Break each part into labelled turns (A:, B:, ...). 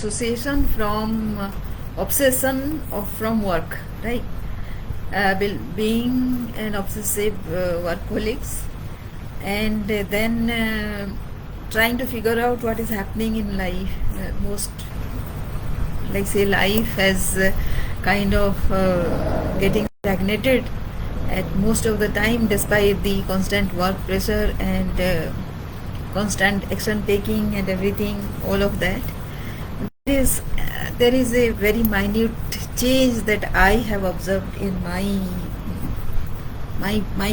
A: association from obsession from work, right? Being an obsessive workaholics, and then trying to figure out what is happening in life. Most, like say, life has kind of getting stagnated at most of the time, despite the constant work pressure and constant action taking and everything, all of that. There is a very minute change that I have observed in my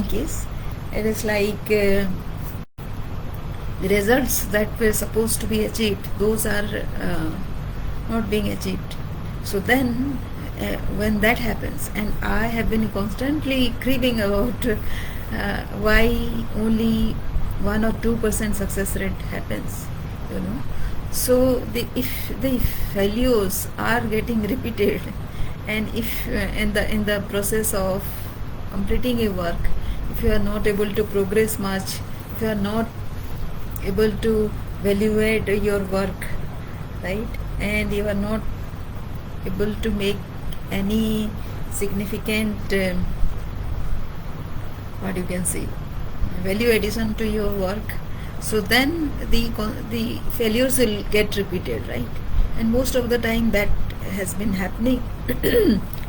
A: case. It is like the results that were supposed to be achieved, those are not being achieved. So then when that happens, and I have been constantly cribbing about why only 1 or 2% success rate happens, so if the failures are getting repeated, and if in the process of completing a work, if you are not able to progress much, if you are not able to evaluate your work, right, and you are not able to make any significant what you can say, value addition to your work, so then the failures will get repeated, right? And most of the time that has been happening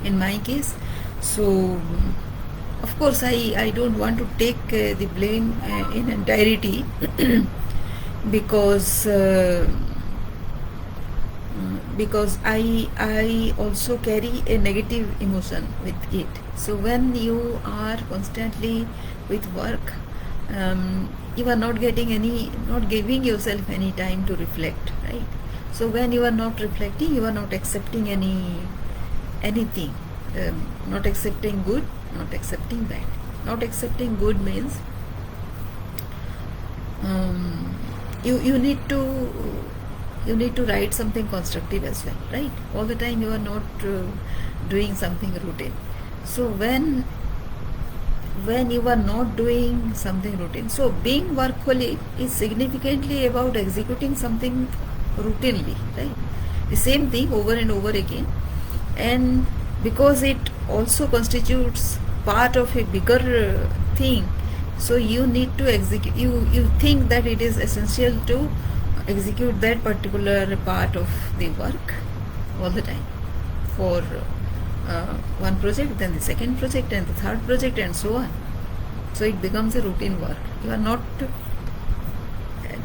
A: in my case. So of course I don't want to take the blame in entirety because I also carry a negative emotion with it. So when you are constantly with work, you are not giving yourself any time to reflect, right? So when you are not reflecting, you are not accepting anything, not accepting good, not accepting bad. Not accepting good means you need to write something constructive as well, right? All the time you are not doing something routine. So when you are not doing something routine, so being workaholic is significantly about executing something routinely, right? The same thing over and over again, and because it also constitutes part of a bigger thing, so you need to execute, you think that it is essential to execute that particular part of the work all the time for one project, then the second project, and the third project, and so on. So it becomes a routine work. You are not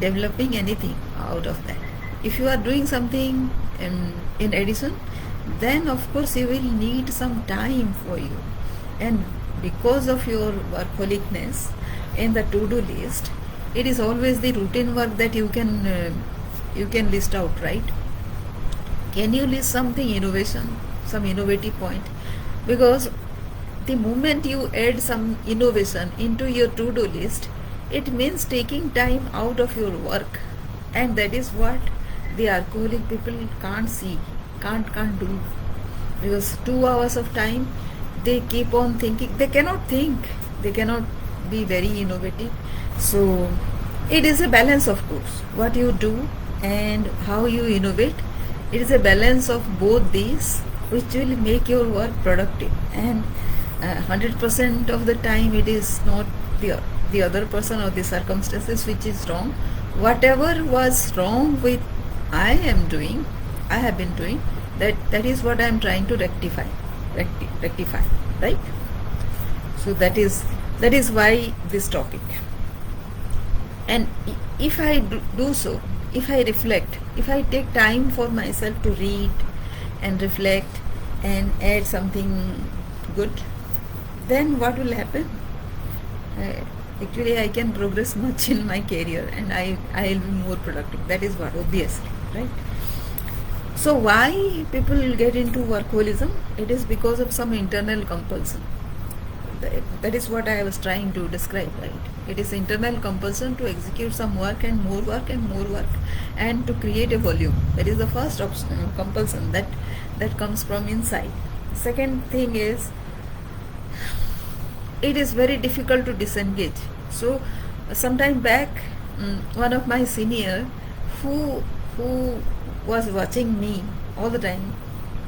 A: developing anything out of that. If you are doing something in addition, then of course you will need some time for you. And because of your workaholicness in the to-do list, it is always the routine work that you can list out, right? Can you list something innovation, some innovative point? Because the moment you add some innovation into your to-do list, it means taking time out of your work, and that is what the alcoholic people can't see, can't do, because 2 hours of time they keep on thinking. They cannot think, they cannot be very innovative. So it is a balance, of course, what you do and how you innovate. It is a balance of both these which will make your work productive, and 100% of the time it is not the other person or the circumstances which is wrong. Whatever was wrong with I have been doing, that is what I am trying to rectify, right? So that is why this topic. And if I do so, if I reflect, if I take time for myself to read and reflect and add something good, then what will happen? Actually I can progress much in my career, and I will be more productive. That is what, obviously, right? So why people get into workaholism? It is because of some internal compulsion. That is what I was trying to describe, right? It is internal compulsion to execute some work and more work and more work, and to create a volume. That is the first compulsion that comes from inside. Second thing is, it is very difficult to disengage. So some time back, one of my senior who who was watching me all the time,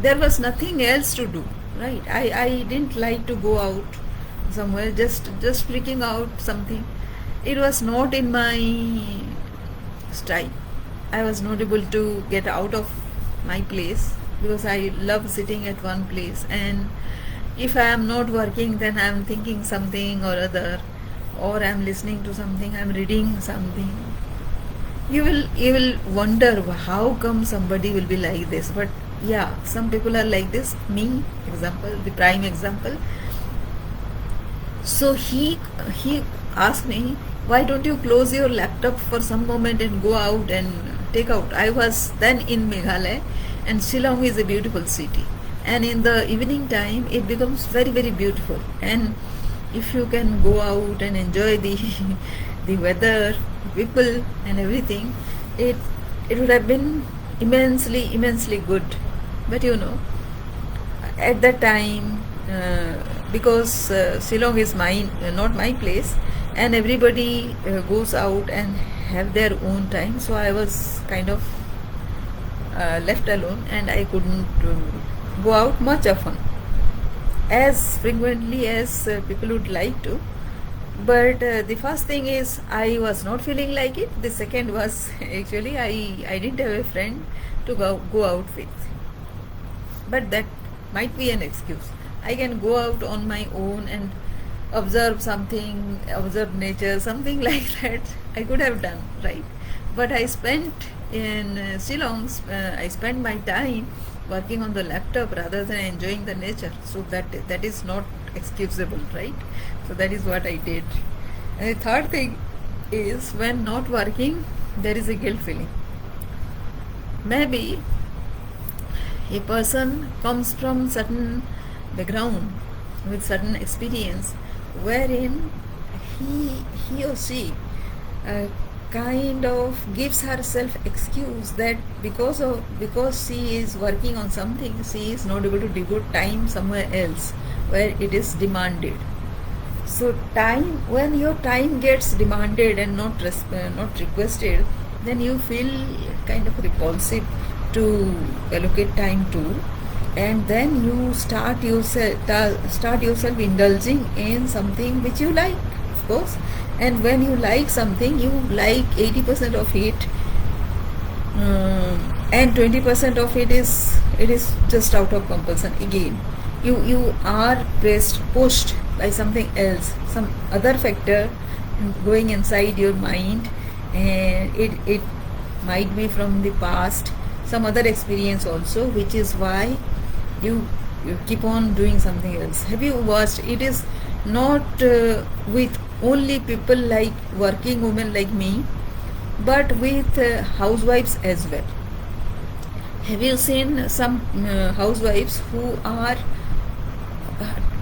A: there was nothing else to do, right? I didn't like to go out somewhere, just freaking out something. It was not in my style. I was not able to get out of my place because I love sitting at one place, and if I am not working, then I am thinking something or other, or I am listening to something, I am reading something. You will wonder how come somebody will be like this. But yeah, some people are like this. Me, example, the prime example. So he asked me, why don't you close your laptop for some moment and go out and take out. I was then in Meghalaya, and Shillong is a beautiful city, and in the evening time it becomes very very beautiful. And if you can go out and enjoy the the weather, people and everything, it would have been immensely good. But at that time, because Shillong is mine, not my place, and everybody goes out and have their own time, so I was kind of left alone, and I couldn't go out much often as frequently as people would like to. But the first thing is I was not feeling like it. The second was actually I didn't have a friend to go out with. But that might be an excuse. I can go out on my own and observe something, observe nature, something like that. I could have done, right? But I spent in Shillong, I spent my time working on the laptop rather than enjoying the nature. So that is not excusable, right? So that is what I did. And the third thing is, when not working, there is a guilt feeling. Maybe a person comes from certain background with certain experience, wherein he or she kind of gives herself excuse that because she is working on something, she is not able to devote time somewhere else where it is demanded. So when your time gets demanded and not requested, then you feel kind of repulsive to allocate time to, and then you start yourself indulging in something which you like, of course. And when you like something, you like 80% of it, and 20% of it is just out of compulsion. Again, you are pushed by something else, some other factor going inside your mind, and it might be from the past, some other experience also, which is why you keep on doing something else. Have you watched? It is not with only people like working women like me, but with housewives as well. Have you seen some housewives who are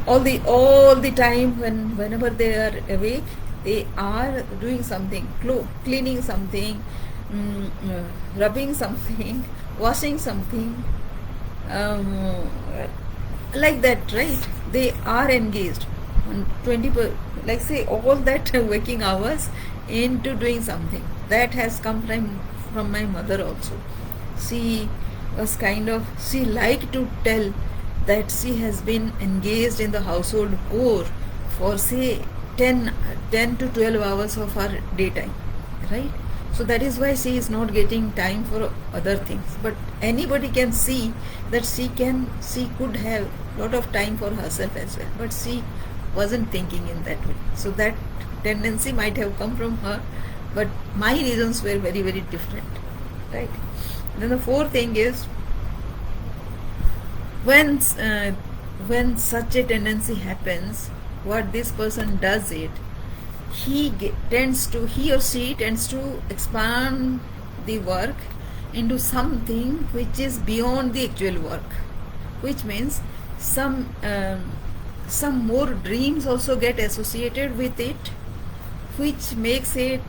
A: all the time, whenever they are awake, they are doing something, cleaning something, rubbing something, washing something, like that, right? They are engaged on 20 like say all that waking hours into doing something. That has come from my mother also. She was she liked to tell that she has been engaged in the household chore for say 10 to 12 hours of her daytime, right? So that is why she is not getting time for other things. But anybody can see that she could have lot of time for herself as well, but she wasn't thinking in that way. So that tendency might have come from her, but my reasons were very very different, right? Then the fourth thing is, when such a tendency happens, what this person does he or she tends to expand the work into something which is beyond the actual work, which means some more dreams also get associated with it, which makes it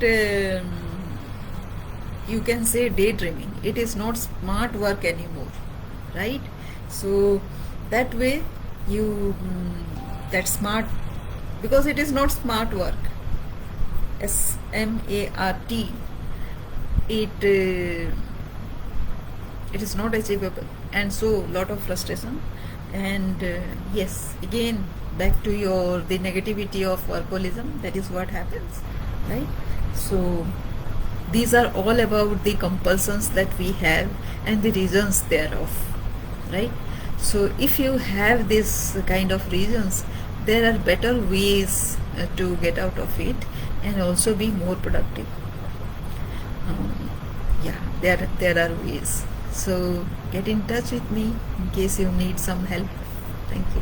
A: you can say daydreaming. It is not smart work anymore, right? So that way that smart, because it is not smart work, SMART, it it is not achievable, and so lot of frustration. And yes, again back to your the negativity of workaholism, that is what happens, right? So these are all about the compulsions that we have and the reasons thereof, right? So if you have this kind of reasons, there are better ways to get out of it and also be more productive. Yeah, there are ways. So get in touch with me in case you need some help. Thank you.